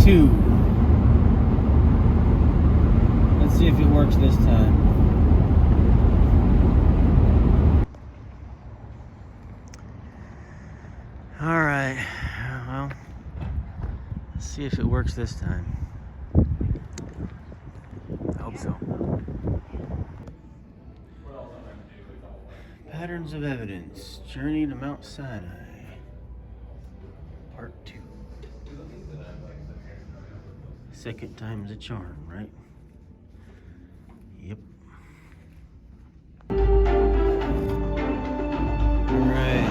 2. Let's see if it works this time. All right. Well, let's see if it works this time. I hope so. Patterns of Evidence, Journey to Mount Sinai, Part 2. Second time's a charm, right? Yep. Alright.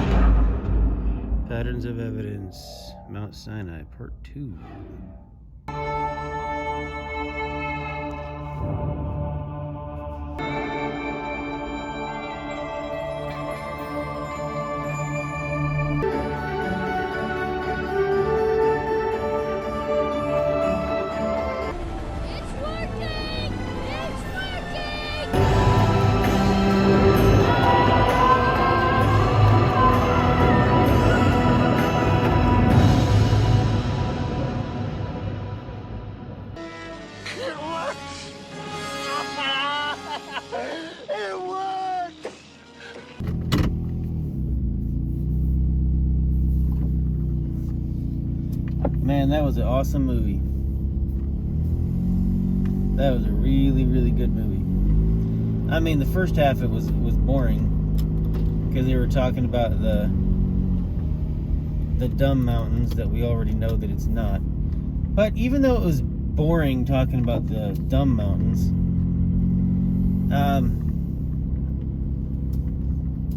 Patterns of Evidence, Mount Sinai, Part 2. Man, that was an awesome movie. That was a really, really good movie. I mean, the first half it was boring because they were talking about the dumb mountains that we already know that it's not. But even though it was boring talking about the dumb mountains,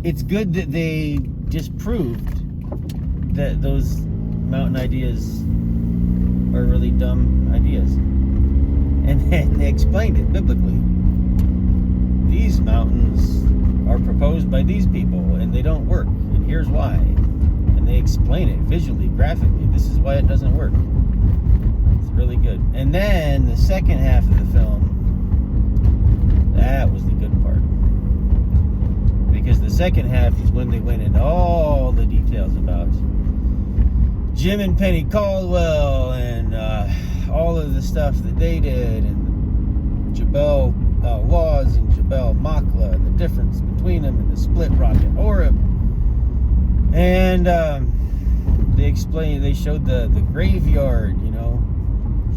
it's good that they disproved that those mountain ideas are really dumb ideas. And then they explained it biblically. These mountains are proposed by these people and they don't work, and here's why. And they explain it visually, graphically. This is why it doesn't work. It's really good. And then the second half of the film, that was the good part. Because the second half is when they went into all the details about Jim and Penny Caldwell and all of the stuff that they did, and Jebel Laws and Jebel Makla, and the difference between them, and the split rocket Horeb. And they showed the graveyard, you know,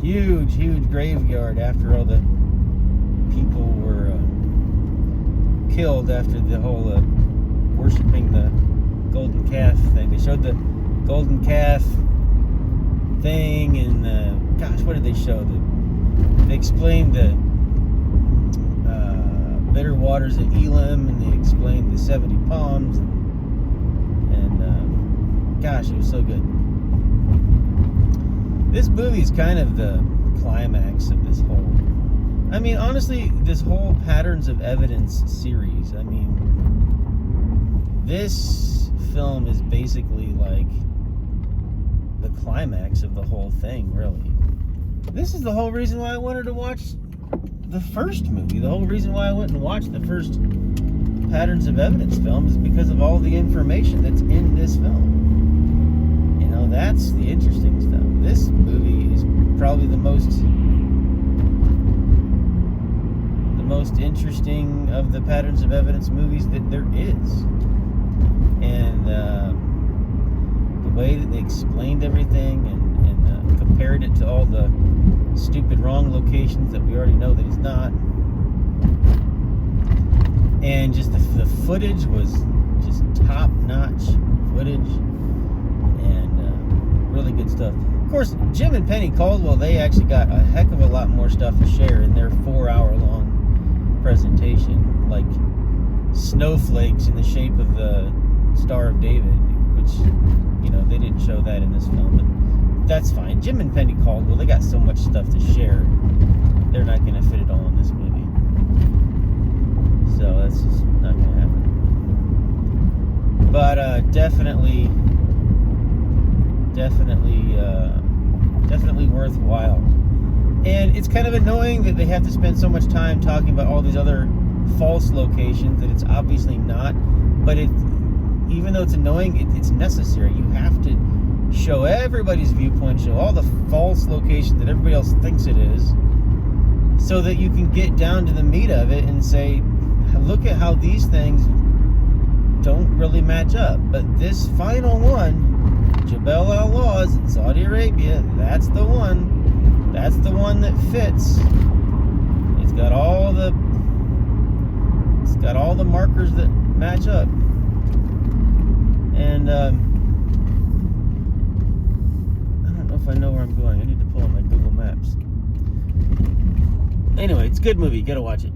huge graveyard after all the people were killed after the whole worshiping the golden calf thing. They showed the golden calf thing, and gosh, what did they show? They explained the bitter waters of Elam, and they explained the 70 palms, and gosh, it was so good. This movie is kind of the climax of this whole, I mean, honestly, this whole Patterns of Evidence series, I mean, this film is basically like the climax of the whole thing, really. This is the whole reason why I wanted to watch the first movie. The whole reason why I went and watched the first Patterns of Evidence film is because of all the information that's in this film. You know, that's the interesting stuff. This movie is probably the most interesting of the Patterns of Evidence movies that there is. And the way that they explained everything and compared it to all the stupid wrong locations that we already know that it's not. And just the footage was just top-notch footage, and really good stuff. Of course, Jim and Penny Caldwell, they actually got a heck of a lot more stuff to share in their 4-hour-long presentation, like snowflakes in the shape of the Star of David, which, you know, they didn't show that in this film, but that's fine. Jim and Penny Caldwell, they got so much stuff to share, they're not going to fit it all in this movie. So that's just not going to happen. But definitely worthwhile. And it's kind of annoying that they have to spend so much time talking about all these other false locations that it's obviously not. But even though it's annoying, it's necessary. You have to show everybody's viewpoint, show all the false locations that everybody else thinks it is, so that you can get down to the meat of it and say, look at how these things don't really match up. But this final one, Jebel al-Lawz in Saudi Arabia, that's the one. That's the one that fits. It's got all the markers that match up. And I don't know if I know where I'm going. I need to pull up my Google Maps. Anyway, it's a good movie. You gotta watch it.